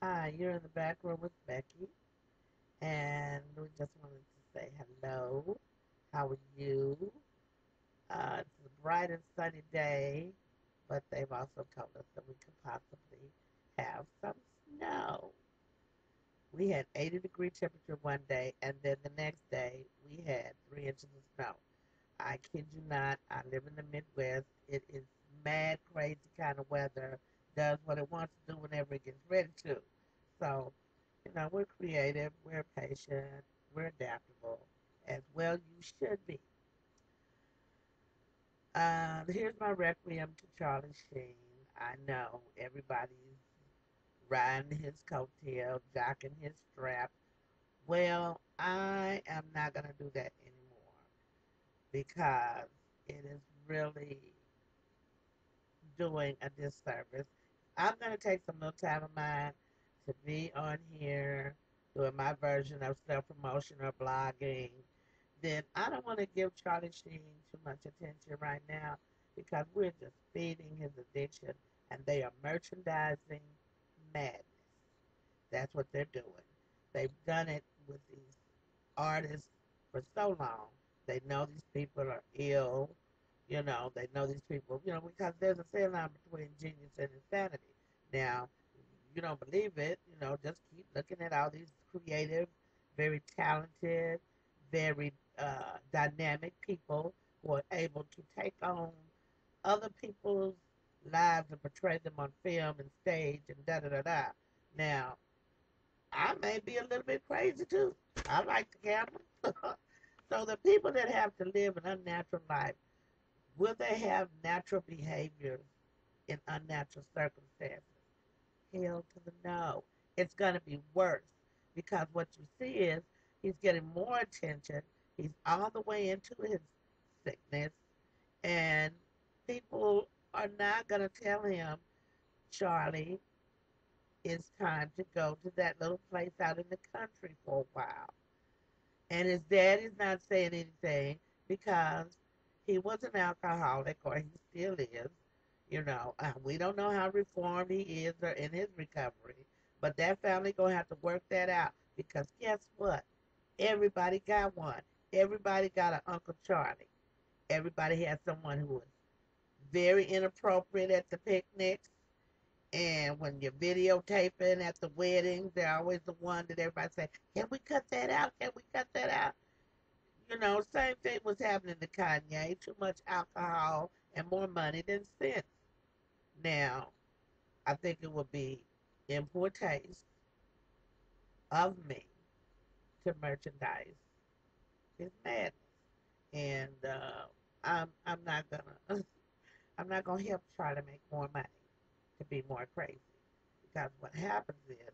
Hi, you're in the back room with Becky, and we just wanted to say hello. How are you? It's a bright and sunny day, but they've also told us that we could possibly have some snow. We had 80-degree temperature one day, and then the next day we had 3 inches of snow. I kid you not, I live in the Midwest. It is mad, crazy kind of weather. Does what it wants to do whenever it gets ready to. So, we're creative, we're patient, we're adaptable, as well you should be. Here's my requiem to Charlie Sheen. I know everybody's riding his coattail, jocking his strap. Well, I am not going to do that anymore because it is really doing a disservice. I'm going to take some little time of mine to be on here doing my version of self promotion or blogging. Then I don't want to give Charlie Sheen too much attention right now because we're just feeding his addiction and they are merchandising madness. That's what they're doing. They've done it with these artists for so long. They know these people are ill. They know these people, because there's a thin line between genius and insanity. Now, you don't believe it, just keep looking at all these creative, very talented, very dynamic people who are able to take on other people's lives and portray them on film and stage and da da da da. Now, I may be a little bit crazy too. I like the camera. So the people that have to live an unnatural life, will they have natural behaviors in unnatural circumstances? Hell to the no. It's going to be worse because what you see is he's getting more attention. He's all the way into his sickness, and people are not going to tell him, Charlie, it's time to go to that little place out in the country for a while. And his dad is not saying anything because he was an alcoholic, or he still is. We don't know how reformed he is or in his recovery, but that family gonna have to work that out because guess what? Everybody got one. Everybody got an Uncle Charlie. Everybody has someone who is very inappropriate at the picnics. And when you're videotaping at the weddings, they're always the one that everybody say, "Can we cut that out? Can we cut that out?" Same thing was happening to Kanye. Too much alcohol and more money than sense. Now, I think it would be in poor taste of me to merchandise his madness, and I'm not gonna I'm not gonna help try to make more money to be more crazy because what happens is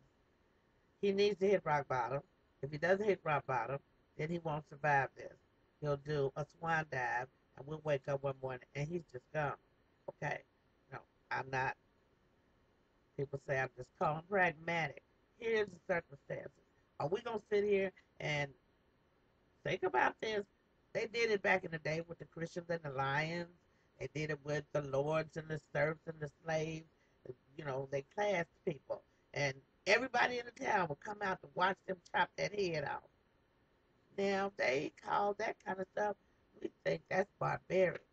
he needs to hit rock bottom. If he doesn't hit rock bottom, then he won't survive this. He'll do a swan dive, and we'll wake up one morning and he's just gone. Okay, no, I'm not. People say I'm just calm, pragmatic. Here's the circumstances. Are we gonna sit here and think about this? They did it back in the day with the Christians and the lions. They did it with the lords and the serfs and the slaves. They classed people, and everybody in the town would come out to watch them chop that head off. Now they call that kind of stuff. We think that's barbaric.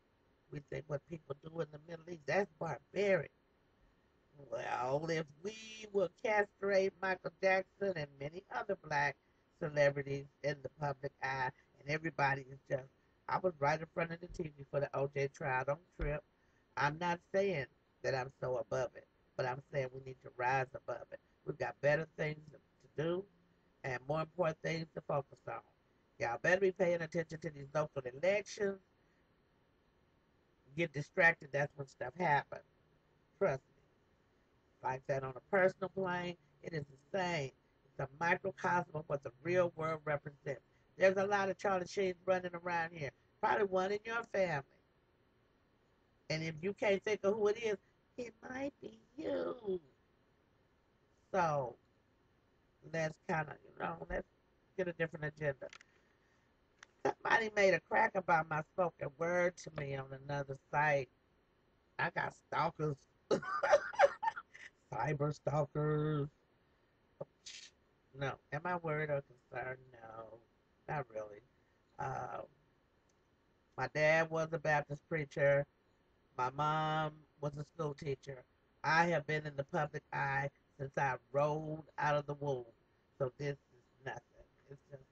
We think what people do in the Middle East, that's barbaric. Well, if we will castrate Michael Jackson and many other black celebrities in the public eye, and everybody is just, I was right in front of the TV for the OJ trial. Don't trip. I'm not saying that I'm so above it, but I'm saying we need to rise above it. We've got better things to do and more important things to focus on. Y'all better be paying attention to these local elections. Get distracted, that's when stuff happens. Trust me. Like that on a personal plane, it is the same. It's a microcosm of what the real world represents. There's a lot of Charlie Sheens running around here. Probably one in your family. And if you can't think of who it is, it might be you. So let's kind of, let's get a different agenda. Somebody made a crack about my spoken word to me on another site. I got stalkers, cyber stalkers. No. Am I worried or concerned? No, not really. Um, my dad was a Baptist preacher. My mom was a school teacher. I have been in the public eye since I rolled out of the womb. So this is nothing. It's just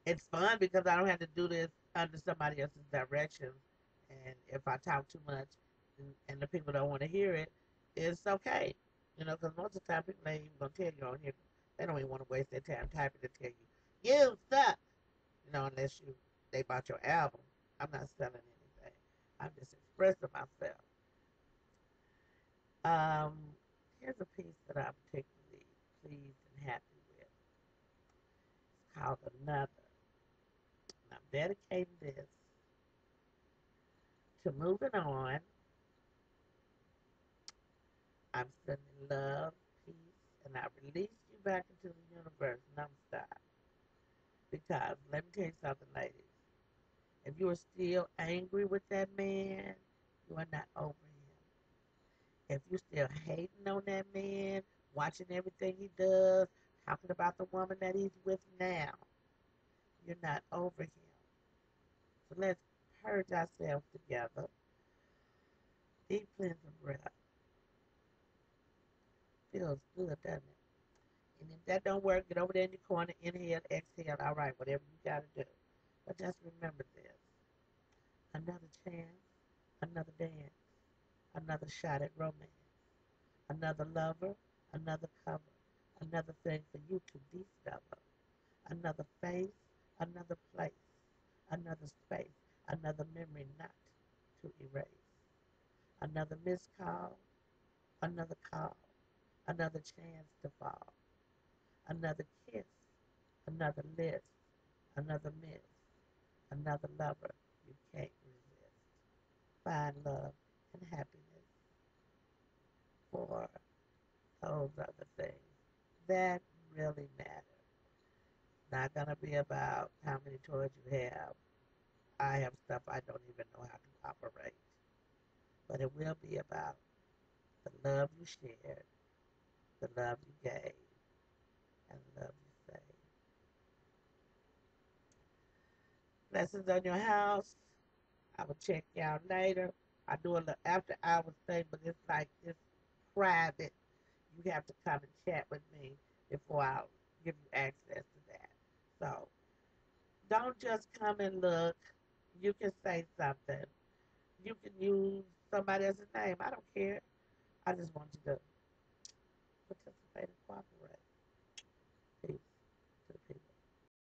it's fun because I don't have to do this under somebody else's directions. And if I talk too much and the people don't want to hear it, it's okay. You know, because most of the time people ain't even going to tell you on here. They don't even want to waste their time typing to tell you, you suck. You know, unless they bought your album. I'm not selling anything. I'm just expressing myself. Um, Here's a piece that I'm particularly pleased and happy with. It's called Another. And I'm dedicating this to moving on. I'm sending love, peace, and I release you back into the universe nonstop. Because let me tell you something, ladies. If you are still angry with that man, you are not over him. If you're still hating on that man, watching everything he does, talking about the woman that he's with now, you're not over him. So let's purge ourselves together. Deep cleansing breath. Feels good, doesn't it? And if that don't work, get over there in your corner, inhale, exhale. All right, whatever you got to do. But just remember this. Another chance, another dance, another shot at romance, another lover, another cover, another thing for you to discover, another face, another place, another space, another memory not to erase, another missed call, another call, another chance to fall, another kiss, another list, another miss, another lover you can't resist. Find love and happiness for those other things that really matter. Not gonna be about how many toys you have. I have stuff I don't even know how to operate. But it will be about the love you shared, the love you gave, and the love you saved. Blessings on your house. I will check you out later. I do a little after hours thing, but it's like it's private. You have to come and chat with me before I give you access to that. So don't just come and look. You can say something. You can use somebody else's name. I don't care. I just want you to